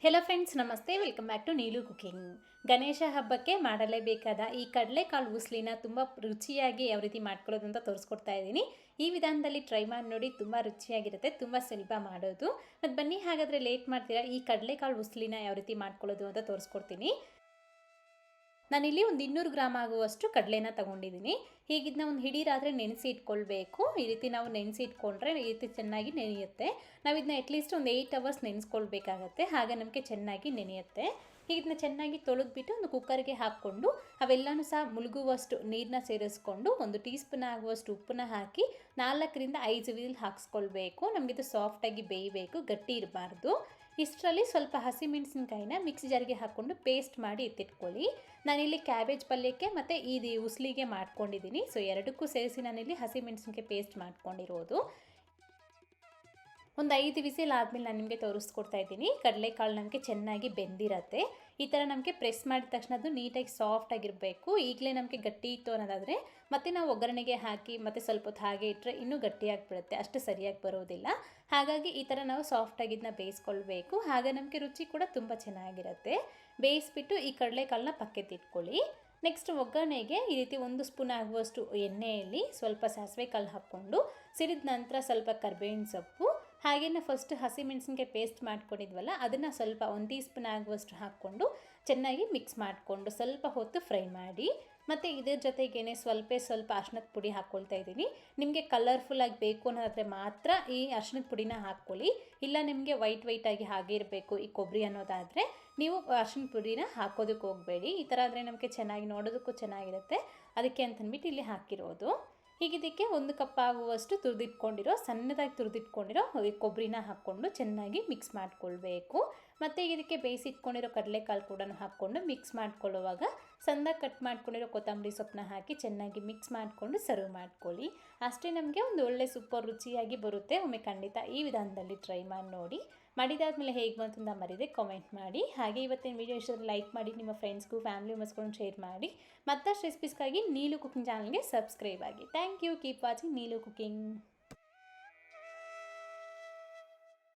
Hello friends, ನಮಸ್ತೆ. Welcome back to Neelu cooking. Ganesha ಹಬ್ಬಕ್ಕೆ ಮಾಡಲೇಬೇಕಾದ ಈ ಕಡಲೆಕಾಳು ಉಸ್ಲಿನ ತುಂಬ ರುಚಿಯಾಗಿ ಯಾವ ರೀತಿ ಮಾಡ್ಕೊಳ್ಳೋದು ಅಂತ ತೋರಿಸ್ಕೊಡ್ತಾ ಇದ್ದೀನಿ. ಈ ವಿಧಾನದಲ್ಲಿ ಟ್ರೈ ಮಾಡಿ ನೋಡಿ, ತುಂಬ ರುಚಿಯಾಗಿರುತ್ತೆ, ತುಂಬ ಸುಲಭ ಮಾಡೋದು. ಮತ್ತು ಬನ್ನಿ, ಹಾಗಾದರೆ ಲೇಟ್ ಮಾಡ್ತೀರಾ, ಈ ಕಡಲೆಕಾಳು ಉಸ್ಲಿನ ಯಾವ ರೀತಿ ಮಾಡ್ಕೊಳ್ಳೋದು ಅಂತ ತೋರಿಸ್ಕೊಡ್ತೀನಿ. ನಾನಿಲ್ಲಿ ಒಂದು 200 ಗ್ರಾಮ್ ಆಗುವಷ್ಟು ಕಡಲೆನ ತೊಗೊಂಡಿದ್ದೀನಿ. ಹೀಗಿದ್ದನ್ನ ಒಂದು ಹಿಡೀ ರಾತ್ರಿ ನೆನೆಸಿ ಇಟ್ಕೊಳ್ಬೇಕು. ಈ ರೀತಿ ನಾವು ನೆನೆಸಿ ಇಟ್ಕೊಂಡ್ರೆ ಈ ರೀತಿ ಚೆನ್ನಾಗಿ ನೆನೆಯುತ್ತೆ. ನಾವು ಇದನ್ನ ಅಟ್ಲೀಸ್ಟ್ ಒಂದು 8 ಅವರ್ಸ್ ನೆನೆಸ್ಕೊಳ್ಬೇಕಾಗತ್ತೆ, ಹಾಗೆ ನಮಗೆ ಚೆನ್ನಾಗಿ ನೆನೆಯುತ್ತೆ. ಇದನ್ನ ಚೆನ್ನಾಗಿ ತೊಳೆದ್ಬಿಟ್ಟು ಒಂದು ಕುಕ್ಕರ್ಗೆ ಹಾಕ್ಕೊಂಡು ಅವೆಲ್ಲನೂ ಸಹ ಮುಳುಗುವಷ್ಟು ನೀರನ್ನ ಸೇರಿಸ್ಕೊಂಡು 1 ಟೀ ಸ್ಪೂನ್ ಆಗುವಷ್ಟು ಉಪ್ಪನ್ನ ಹಾಕಿ 4 ರಿಂದ 5 ವಿಸಿಲ್ ಹಾಕ್ಸ್ಕೊಳ್ಬೇಕು. ನಮಗಿದು ಸಾಫ್ಟಾಗಿ ಬೇಯಬೇಕು, ಗಟ್ಟಿ ಇರಬಾರ್ದು. ಇಷ್ಟರಲ್ಲಿ ಸ್ವಲ್ಪ ಹಸಿಮೆಣಸಿನ್ಕಾಯಿನ ಮಿಕ್ಸಿ ಜಾರಿಗೆ ಹಾಕ್ಕೊಂಡು ಪೇಸ್ಟ್ ಮಾಡಿ ಎತ್ತಿಟ್ಕೊಳ್ಳಿ. ನಾನಿಲ್ಲಿ ಕ್ಯಾಬೇಜ್ ಪಲ್ಯಕ್ಕೆ ಮತ್ತು ಇದು ಉಸ್ಲಿಗೆ ಮಾಡ್ಕೊಂಡಿದ್ದೀನಿ. ಸೊ ಎರಡಕ್ಕೂ ಸೇರಿಸಿ ನಾನಿಲ್ಲಿ ಹಸಿಮೆಣಸಿನ್ಕಾಯಿ ಪೇಸ್ಟ್ ಮಾಡ್ಕೊಂಡಿರೋದು. ಒಂದು 5 ವಿಸಿಲ್ ಆದಮೇಲೆ ನಾನು ನಿಮಗೆ ತೋರಿಸ್ಕೊಡ್ತಾ ಇದ್ದೀನಿ. ಕಡಲೆಕಾಳು ನಮಗೆ ಚೆನ್ನಾಗಿ ಬೆಂದಿರತ್ತೆ. ಈ ಥರ ನಮಗೆ ಪ್ರೆಸ್ ಮಾಡಿದ ತಕ್ಷಣ ಅದು ನೀಟಾಗಿ ಸಾಫ್ಟಾಗಿರಬೇಕು. ಈಗಲೇ ನಮಗೆ ಗಟ್ಟಿ ಇತ್ತು ಅನ್ನೋದಾದರೆ ಮತ್ತೆ ನಾವು ಒಗ್ಗರಣೆಗೆ ಹಾಕಿ ಮತ್ತು ಸ್ವಲ್ಪ ಹೊತ್ತು ಹಾಗೆ ಇಟ್ಟರೆ ಇನ್ನೂ ಗಟ್ಟಿಯಾಗಿಬಿಡುತ್ತೆ, ಅಷ್ಟು ಸರಿಯಾಗಿ ಬರೋದಿಲ್ಲ. ಹಾಗಾಗಿ ಈ ಥರ ನಾವು ಸಾಫ್ಟಾಗಿದ್ದನ್ನ ಬೇಯಿಸ್ಕೊಳ್ಬೇಕು. ಹಾಗೆ ನಮಗೆ ರುಚಿ ಕೂಡ ತುಂಬ ಚೆನ್ನಾಗಿರುತ್ತೆ. ಬೇಯಿಸ್ಬಿಟ್ಟು ಈ ಕಡಲೆಕಾಳನ್ನ ಪಕ್ಕೆತ್ತಿಟ್ಕೊಳ್ಳಿ. ನೆಕ್ಸ್ಟ್ ಒಗ್ಗರಣೆಗೆ ಈ ರೀತಿ 1 ಸ್ಪೂನ್ ಆಗುವಷ್ಟು ಎಣ್ಣೆಯಲ್ಲಿ ಸ್ವಲ್ಪ ಸಾಸಿವೆ ಕಾಳು ಹಾಕ್ಕೊಂಡು ಸಿಡಿದ ನಂತರ ಸ್ವಲ್ಪ ಕರಿಬೇವಿನ ಸೊಪ್ಪು, ಹಾಗೆಯೇ ಫಸ್ಟ್ ಹಸಿಮೆಣಸಿನ್ಕಾಯಿ ಪೇಸ್ಟ್ ಮಾಡ್ಕೊಂಡಿದ್ವಲ್ಲ ಅದನ್ನು ಸ್ವಲ್ಪ 1 ಟೀ ಸ್ಪೂನ್ ಆಗುವಷ್ಟು ಹಾಕ್ಕೊಂಡು ಚೆನ್ನಾಗಿ ಮಿಕ್ಸ್ ಮಾಡಿಕೊಂಡು ಸ್ವಲ್ಪ ಹೊತ್ತು ಫ್ರೈ ಮಾಡಿ. ಮತ್ತು ಇದ್ರ ಜೊತೆಗೇ ಸ್ವಲ್ಪ ಅರ್ಶಿಣದ ಪುಡಿ ಹಾಕ್ಕೊಳ್ತಾ ಇದ್ದೀನಿ. ನಿಮಗೆ ಕಲರ್ಫುಲ್ಲಾಗಿ ಬೇಕು ಅನ್ನೋದಾದರೆ ಮಾತ್ರ ಈ ಅರ್ಶಿಣದ ಪುಡಿನ ಹಾಕ್ಕೊಳ್ಳಿ. ಇಲ್ಲ ನಿಮಗೆ ವೈಟಾಗಿ ಹಾಗೆ ಇರಬೇಕು ಈ ಕೊಬ್ಬರಿ ಅನ್ನೋದಾದರೆ ನೀವು ಅರ್ಶಿಣದ ಪುಡಿನ ಹಾಕೋದಕ್ಕೆ ಹೋಗಬೇಡಿ. ಈ ಥರ ಆದರೆ ನಮಗೆ ಚೆನ್ನಾಗಿ ನೋಡೋದಕ್ಕೂ ಚೆನ್ನಾಗಿರುತ್ತೆ, ಅದಕ್ಕೆ ಅಂತಂದ್ಬಿಟ್ಟು ಇಲ್ಲಿ ಹಾಕಿರೋದು. ಈಗ ಇದಕ್ಕೆ 1 ಕಪ್ ಆಗುವಷ್ಟು ಸಣ್ಣದಾಗಿ ತುರಿದಿಟ್ಕೊಂಡಿರೋ ಈ ಕೊಬ್ಬರಿನ ಹಾಕ್ಕೊಂಡು ಚೆನ್ನಾಗಿ ಮಿಕ್ಸ್ ಮಾಡಿಕೊಳ್ಬೇಕು. ಮತ್ತು ಇದಕ್ಕೆ ಬೇಯಿಸಿಟ್ಕೊಂಡಿರೋ ಕಡಲೆಕಾಳು ಕೂಡ ಹಾಕ್ಕೊಂಡು ಮಿಕ್ಸ್ ಮಾಡ್ಕೊಳ್ಳುವಾಗ ಸಣ್ಣದಾಗಿ ಕಟ್ ಮಾಡ್ಕೊಂಡಿರೋ ಕೊತ್ತಂಬರಿ ಸೊಪ್ಪನ್ನ ಹಾಕಿ ಚೆನ್ನಾಗಿ ಮಿಕ್ಸ್ ಮಾಡಿಕೊಂಡು ಸರ್ವ್ ಮಾಡ್ಕೊಳ್ಳಿ. ಅಷ್ಟೇ, ನಮಗೆ ಒಂದು ಒಳ್ಳೆ ಸೂಪರ್ ರುಚಿಯಾಗಿ ಬರುತ್ತೆ. ಒಮ್ಮೆ ಖಂಡಿತ ಈ ವಿಧಾನದಲ್ಲಿ ಟ್ರೈ ಮಾಡಿ ನೋಡಿ. ಮಾಡಿದಾದ್ಮೇಲೆ ಹೇಗೆ ಬಂತು ಅಂತ ಮರೀದೆ ಕಾಮೆಂಟ್ ಮಾಡಿ. ಹಾಗೆ ಇವತ್ತಿನ ವೀಡಿಯೋ ಇಷ್ಟೊಂದು ಲೈಕ್ ಮಾಡಿ, ನಿಮ್ಮ ಫ್ರೆಂಡ್ಸ್ಗೂ ಫ್ಯಾಮಿಲಿ ಮೆಂಬರ್ಸ್ಗೂ ಶೇರ್ ಮಾಡಿ. ಮತ್ತಷ್ಟು ರೆಸಿಪೀಸ್ಗಾಗಿ ನೀಲು ಕುಕಿಂಗ್ ಚಾನಲ್ಗೆ ಸಬ್ಸ್ಕ್ರೈಬ್ ಆಗಿ. Thank you. Keep watching Neelu cooking.